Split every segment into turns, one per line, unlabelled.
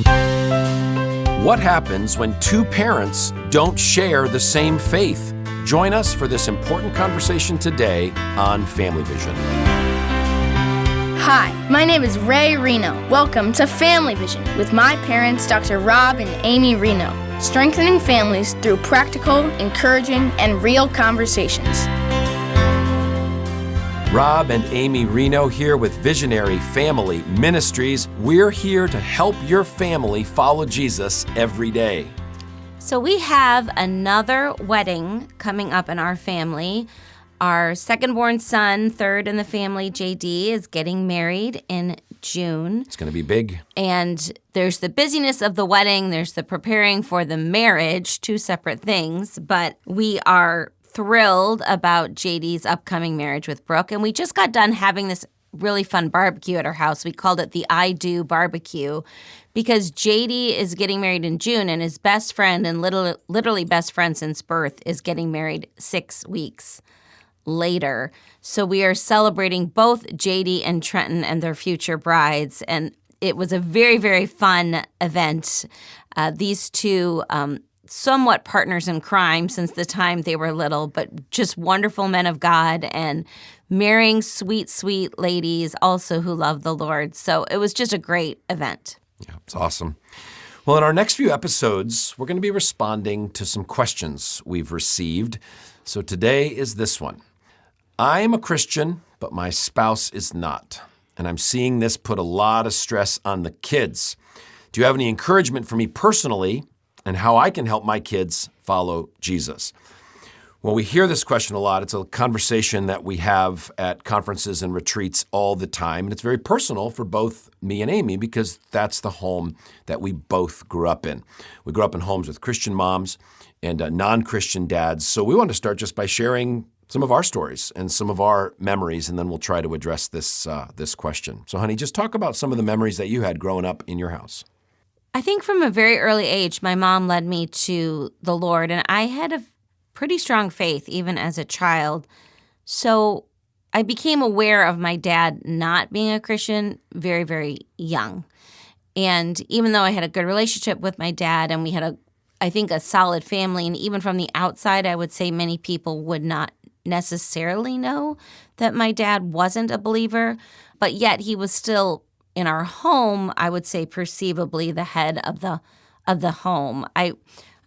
What happens when two parents don't share the same faith? Join us for this important conversation today on Family Vision.
Hi, my name is Ray Rienow. Welcome to Family Vision with my parents, Dr. Rob and Amy Rienow, strengthening families through practical, encouraging, and real conversations.
Rob and Amy Rienow here with Visionary Family Ministries. We're here to help your family follow Jesus every day.
So we have another wedding coming up in our family. Our second-born son, third in the family, JD, is getting married in June.
It's going to be big.
And there's the busyness of the wedding. There's the preparing for the marriage, two separate things. But we are thrilled about JD's upcoming marriage with Brooke. And we just got done having this really fun barbecue at our house. We called it the I Do Barbecue because JD is getting married in June and his best friend, and literally best friend since birth, is getting married 6 weeks later. So we are celebrating both JD and Trenton and their future brides. And it was a very, very fun event. These two somewhat partners in crime since the time they were little, but just wonderful men of God and marrying sweet, sweet ladies also who love the Lord. So it was just a great event.
Yeah, it's awesome. Well, in our next few episodes, we're going to be responding to some questions we've received. So today is this one. I am a Christian, but my spouse is not. And I'm seeing this put a lot of stress on the kids. Do you have any encouragement for me personally and how I can help my kids follow Jesus? Well, we hear this question a lot. It's a conversation that we have at conferences and retreats all the time. And it's very personal for both me and Amy because that's the home that we both grew up in. We grew up in homes with Christian moms and non-Christian dads. So we want to start just by sharing some of our stories and some of our memories, and then we'll try to address this question. So, honey, just talk about some of the memories that you had growing up in your house.
I think from a very early age, my mom led me to the Lord, and I had a pretty strong faith even as a child. So I became aware of my dad not being a Christian very, very young. And even though I had a good relationship with my dad and we had I think a solid family, and even from the outside, I would say many people would not necessarily know that my dad wasn't a believer, but yet he was still in our home, I would say perceivably the head of the home. I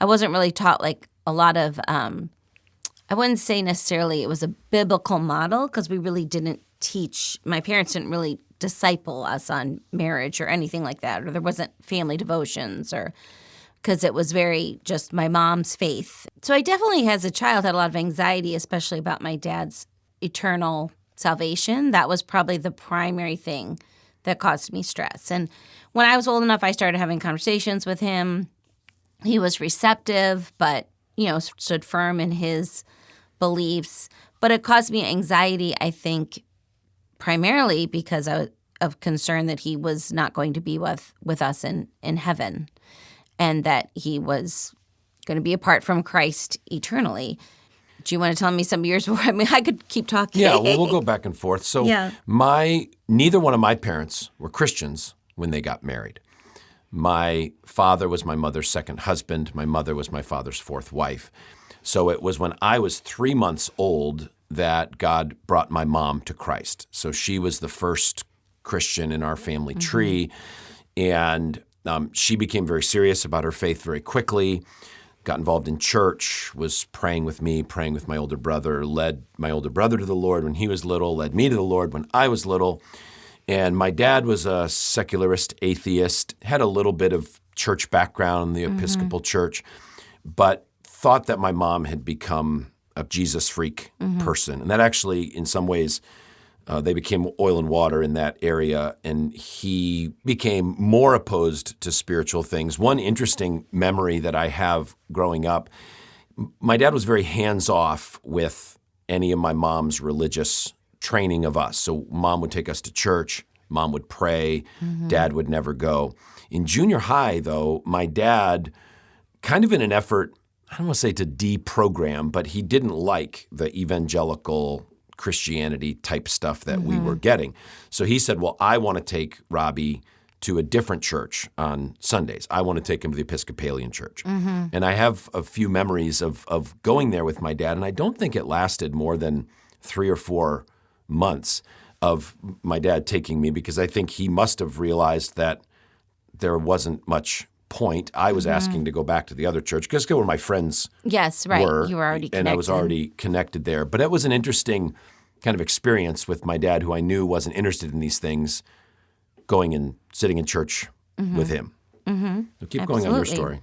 wasn't really taught like a lot of, I wouldn't say necessarily it was a biblical model because we really didn't teach, my parents didn't really disciple us on marriage or anything like that, or there wasn't family devotions or because it was very just my mom's faith. So I definitely as a child had a lot of anxiety, especially about my dad's eternal salvation. That was probably the primary thing that caused me stress. And when I was old enough, I started having conversations with him. He was receptive, but, stood firm in his beliefs. But it caused me anxiety, I think, primarily because of concern that he was not going to be with us in heaven and that he was going to be apart from Christ eternally. Do you want to tell me some of yours? I mean, I could keep talking.
Yeah, well, we'll go back and forth. So neither one of my parents were Christians when they got married. My father was my mother's second husband. My mother was my father's fourth wife. So it was when I was 3 months old that God brought my mom to Christ. So she was the first Christian in our family tree. And she became very serious about her faith very quickly. Got involved in church, was praying with me, praying with my older brother, led my older brother to the Lord when he was little, led me to the Lord when I was little. And my dad was a secularist atheist, had a little bit of church background in the Episcopal Church, but thought that my mom had become a Jesus freak person. And that actually, in some ways, they became oil and water in that area, and he became more opposed to spiritual things. One interesting memory that I have growing up, my dad was very hands-off with any of my mom's religious training of us. So mom would take us to church, mom would pray, dad would never go. In junior high, though, my dad, kind of in an effort, I don't want to say to deprogram, but he didn't like the evangelical Christianity type stuff that we were getting. So he said, well, I want to take Robbie to a different church on Sundays. I want to take him to the Episcopalian church. And I have a few memories of going there with my dad, and I don't think it lasted more than 3 or 4 months of my dad taking me, because I think he must have realized that there wasn't much point. I was asking to go back to the other church because where my friends
Yes, right.
were.
You were already connected.
And I was already connected there. But it was an interesting kind of experience with my dad, who I knew wasn't interested in these things, going and sitting in church with him. So keep going on your story.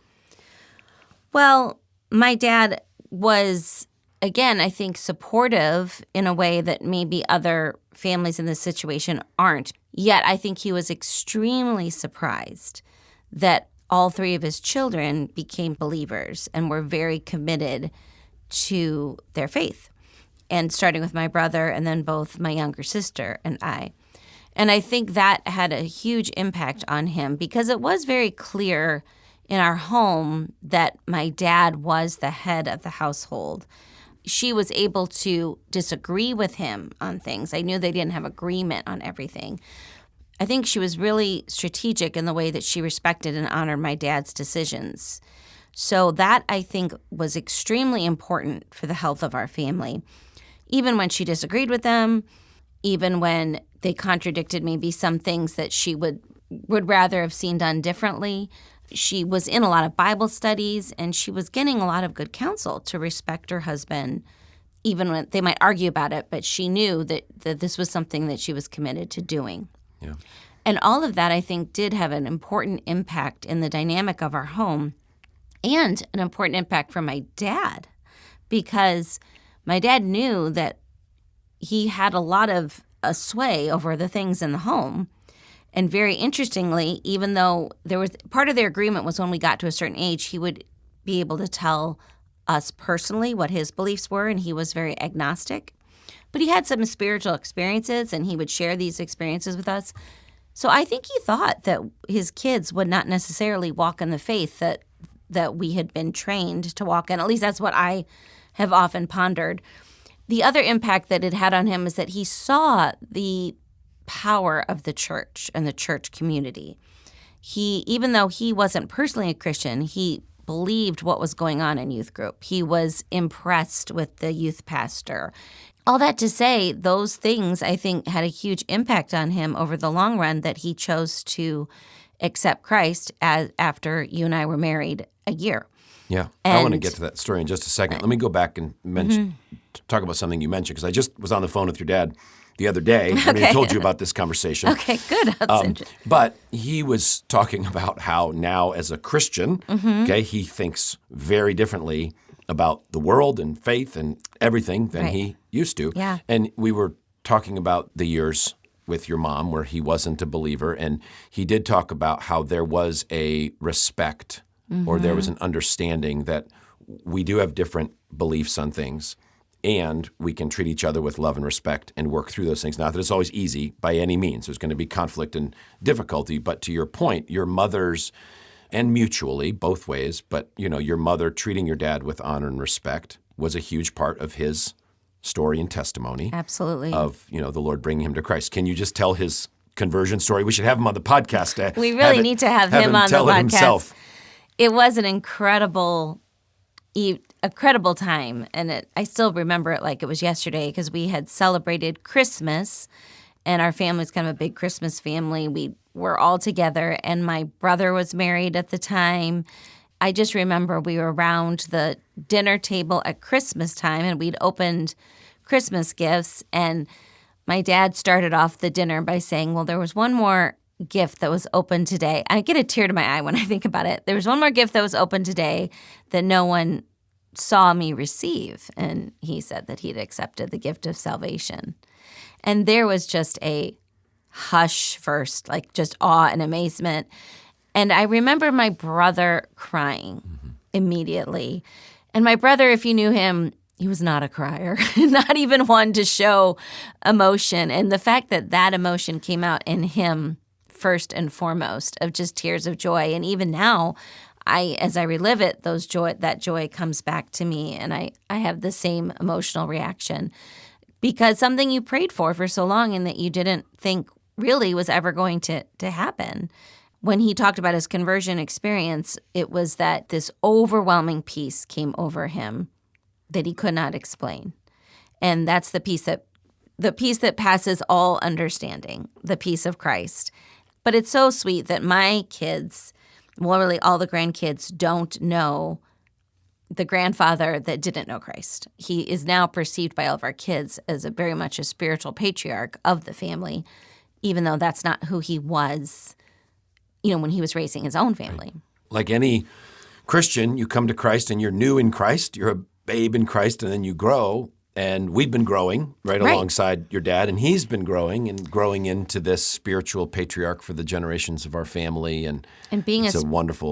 Well, my dad was, again, I think supportive in a way that maybe other families in this situation aren't. Yet I think he was extremely surprised that all 3 of his children became believers and were very committed to their faith. And starting with my brother and then both my younger sister and I. And I think that had a huge impact on him because it was very clear in our home that my dad was the head of the household. She was able to disagree with him on things. I knew they didn't have agreement on everything. I think she was really strategic in the way that she respected and honored my dad's decisions. So that, I think, was extremely important for the health of our family. Even when she disagreed with them, even when they contradicted maybe some things that she would rather have seen done differently. She was in a lot of Bible studies, and she was getting a lot of good counsel to respect her husband, even when they might argue about it, but she knew that this was something that she was committed to doing.
Yeah.
And all of that, I think, did have an important impact in the dynamic of our home and an important impact for my dad, because my dad knew that he had a lot of a sway over the things in the home. And very interestingly, even though there was part of their agreement was when we got to a certain age, he would be able to tell us personally what his beliefs were, and he was very agnostic. But he had some spiritual experiences, and he would share these experiences with us. So I think he thought that his kids would not necessarily walk in the faith that we had been trained to walk in. At least that's what I have often pondered. The other impact that it had on him is that he saw the power of the church and the church community. Even though he wasn't personally a Christian, he believed what was going on in youth group. He was impressed with the youth pastor. All that to say, those things, I think, had a huge impact on him over the long run, that he chose to accept Christ after you and I were married a year.
Yeah, I want to get to that story in just a second. Let me go back and talk about something you mentioned, because I just was on the phone with your dad the other day when he told you about this conversation.
Okay, good. That's interesting.
But he was talking about how now as a Christian, okay, he thinks very differently about the world and faith and everything than he used to.
Yeah.
And we were talking about the years with your mom where he wasn't a believer, and he did talk about how there was a respect or there was an understanding that we do have different beliefs on things, and we can treat each other with love and respect and work through those things. Not that it's always easy by any means. There's going to be conflict and difficulty. But to your point, your mother's, and mutually, both ways, but your mother treating your dad with honor and respect was a huge part of his story and testimony.
Absolutely.
Of, the Lord bringing him to Christ. Can you just tell his conversion story? We should have him on the podcast.
We really need to have him on the podcast.
Himself.
It was an incredible time, and I still remember it like it was yesterday, because we had celebrated Christmas, and our family's kind of a big Christmas family. We were all together, and my brother was married at the time. I just remember we were around the dinner table at Christmas time, and we'd opened Christmas gifts, and my dad started off the dinner by saying, well, there was one more gift that was open today. I get a tear to my eye when I think about it. There was one more gift that was open today that no one saw me receive. And he said that he'd accepted the gift of salvation. And there was just a hush first, like just awe and amazement. And I remember my brother crying immediately. And my brother, if you knew him, he was not a crier, not even one to show emotion. And the fact that that emotion came out in him first and foremost, of just tears of joy. And even now, as I relive it, that joy comes back to me, and I have the same emotional reaction, because something you prayed for so long and that you didn't think really was ever going to happen. When he talked about his conversion experience, it was that this overwhelming peace came over him that he could not explain. And that's the peace that passes all understanding, the peace of Christ. But it's so sweet that my kids, well, really all the grandkids, don't know the grandfather that didn't know Christ. He is now perceived by all of our kids as very much a spiritual patriarch of the family, even though that's not who he was, when he was raising his own family.
Right. Like any Christian, you come to Christ and you're new in Christ. You're a babe in Christ, and then you grow. And we've been growing right alongside your dad, and he's been growing into this spiritual patriarch for the generations of our family. And being it's an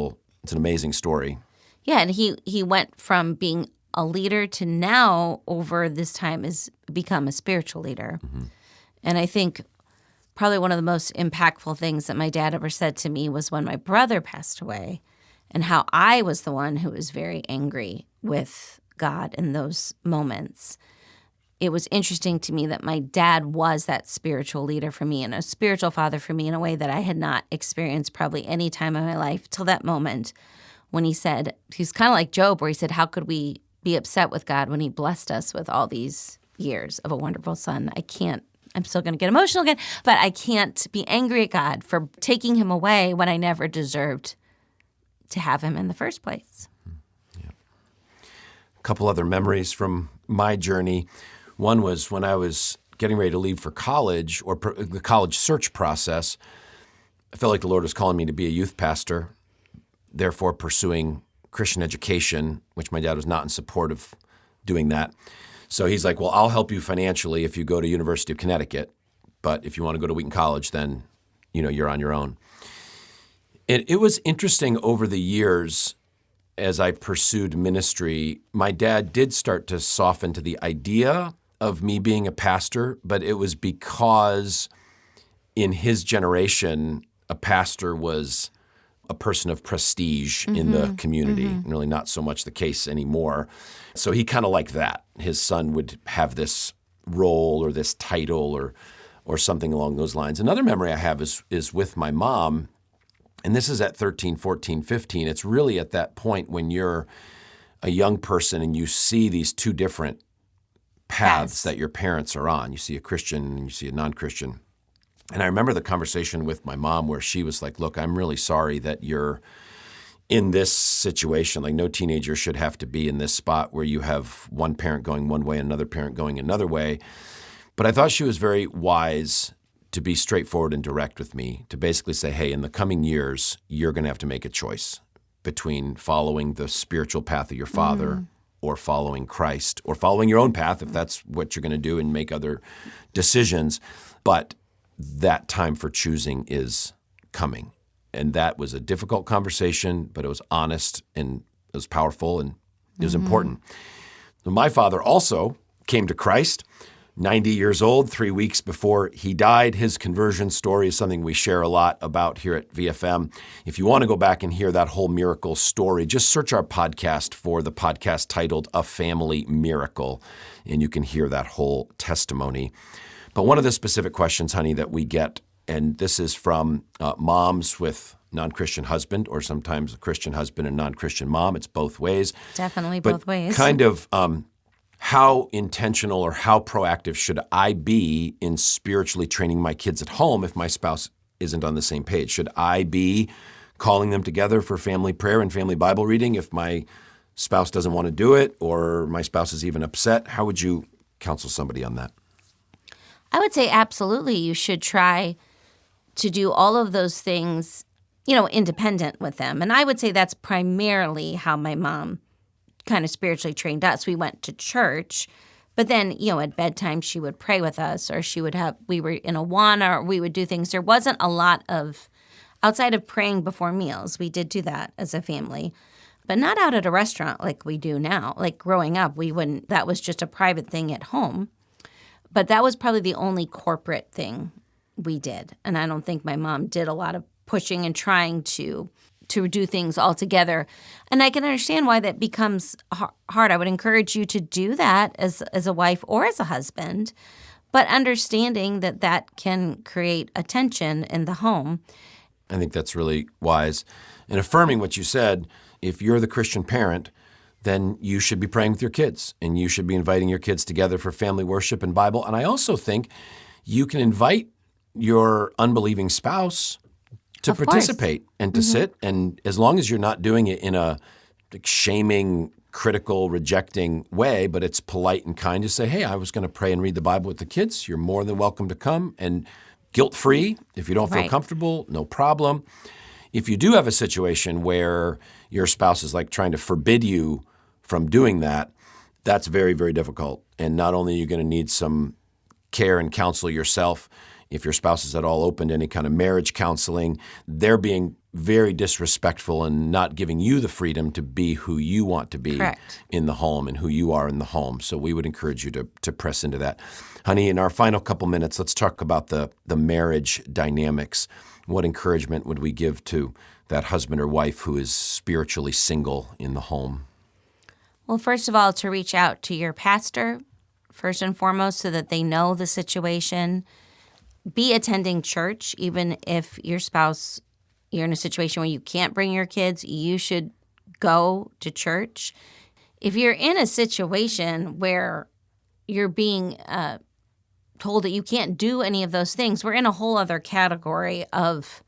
amazing story.
Yeah, and he went from being a leader to now over this time has become a spiritual leader. Mm-hmm. And I think probably one of the most impactful things that my dad ever said to me was when my brother passed away, and how I was the one who was very angry with God in those moments. It was interesting to me that my dad was that spiritual leader for me and a spiritual father for me in a way that I had not experienced probably any time in my life till that moment when he said, he's kind of like Job, where he said, how could we be upset with God when he blessed us with all these years of a wonderful son? I'm still going to get emotional again, but I can't be angry at God for taking him away when I never deserved to have him in the first place.
Yeah. A couple other memories from my journey. One was when I was getting ready to leave for college, or the college search process. I felt like the Lord was calling me to be a youth pastor, therefore pursuing Christian education, which my dad was not in support of doing that. So he's like, well, I'll help you financially if you go to University of Connecticut, but if you want to go to Wheaton College, then you're on your own. It was interesting over the years as I pursued ministry. My dad did start to soften to the idea of me being a pastor, but it was because in his generation, a pastor was a person of prestige in the community, and really not so much the case anymore. So he kind of liked that. His son would have this role or this title or something along those lines. Another memory I have is with my mom, and this is at 13, 14, 15. It's really at that point when you're a young person and you see these two different paths that your parents are on. You see a Christian and you see a non-Christian. And I remember the conversation with my mom where she was like, look, I'm really sorry that you're in this situation. Like, no teenager should have to be in this spot where you have one parent going one way, another parent going another way. But I thought she was very wise to be straightforward and direct with me, to basically say, hey, in the coming years, you're going to have to make a choice between following the spiritual path of your father or following Christ, or following your own path if that's what you're going to do and make other decisions. But that time for choosing is coming. And that was a difficult conversation, but it was honest and it was powerful and it was important. My father also came to Christ, 90 years old, 3 weeks before he died. His conversion story is something we share a lot about here at VFM. If you want to go back and hear that whole miracle story, just search our podcast for the podcast titled A Family Miracle, and you can hear that whole testimony. But one of the specific questions, honey, that we get, and this is from moms with non-Christian husband, or sometimes a Christian husband and non-Christian mom. It's both ways.
Definitely both ways.
Kind of how intentional or how proactive should I be in spiritually training my kids at home if my spouse isn't on the same page? Should I be calling them together for family prayer and family Bible reading if my spouse doesn't want to do it, or my spouse is even upset? How would you counsel somebody on that?
I would say absolutely you should try to do all of those things, independent with them. And I would say that's primarily how my mom kind of spiritually trained us. We went to church, but then, at bedtime she would pray with us, or we were in Awana, or we would do things. There wasn't a lot of, outside of praying before meals, we did do that as a family, but not out at a restaurant like we do now. Like growing up, that was just a private thing at home. But that was probably the only corporate thing we did. And I don't think my mom did a lot of pushing and trying to do things all together. And I can understand why that becomes hard. I would encourage you to do that as a wife or as a husband. but understanding that that can create a tension in the home.
I think that's really wise. And affirming what you said, if you're the Christian parent, then you should be praying with your kids, and you should be inviting your kids together for family worship and Bible. And I also think you can invite your unbelieving spouse to participate and to sit. And as long as you're not doing it in a shaming, critical, rejecting way, but it's polite and kind to say, hey, I was going to pray and read the Bible with the kids. You're more than welcome to come, and guilt-free. If you don't feel comfortable, no problem. If you do have a situation where your spouse is like trying to forbid you from doing that, that's very, very difficult. And not only are you going to need some care and counsel yourself, if your spouse is at all open to any kind of marriage counseling, they're being very disrespectful and not giving you the freedom to be who you want to be in the home and who you are in the home. So we would encourage you to press into that. Honey, in our final couple minutes, let's talk about the marriage dynamics. What encouragement would we give to that husband or wife who is spiritually single in the home?
Well, first of all, to reach out to your pastor, first and foremost, so that they know the situation. Be attending church, even if your spouse, you're in a situation where you can't bring your kids, you should go to church. If you're in a situation where you're being told that you can't do any of those things, we're in a whole other category of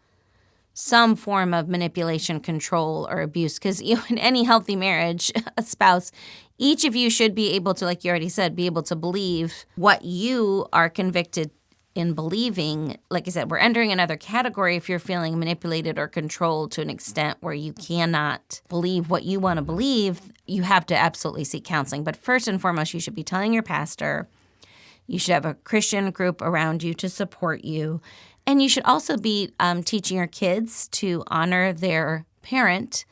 some form of manipulation, control, or abuse. Because in any healthy marriage, a spouse, each of you should be able to, like you already said, be able to believe what you are convicted in believing. Like I said, we're entering another category if you're feeling manipulated or controlled to an extent where you cannot believe what you want to believe. You have to absolutely seek counseling. But first and foremost, you should be telling your pastor. You should have a Christian group around you to support you. And you should also be teaching your kids to honor their parent,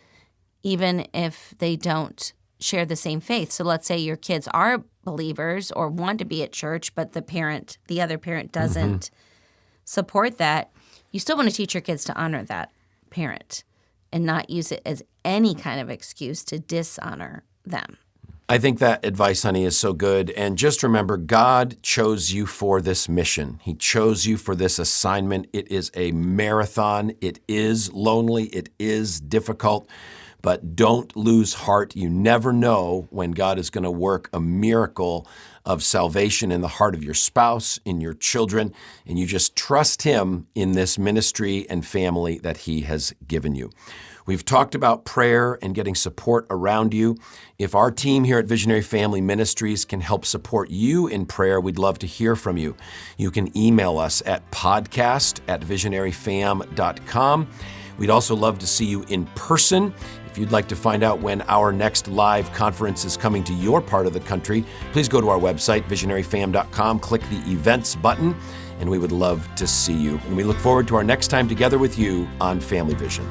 even if they don't share the same faith. So let's say your kids are believers or want to be at church, but the other parent doesn't support that. You still want to teach your kids to honor that parent and not use it as any kind of excuse to dishonor them.
I think that advice, honey, is so good. And just remember, God chose you for this mission. He chose you for this assignment. It is a marathon. It is lonely. It is difficult. But don't lose heart. You never know when God is going to work a miracle of salvation in the heart of your spouse, in your children, and you just trust Him in this ministry and family that He has given you. We've talked about prayer and getting support around you. If our team here at Visionary Family Ministries can help support you in prayer, we'd love to hear from you. You can email us at podcast@visionaryfam.com. We'd also love to see you in person. If you'd like to find out when our next live conference is coming to your part of the country, please go to our website, visionaryfam.com, click the events button, and we would love to see you. And we look forward to our next time together with you on Family Vision.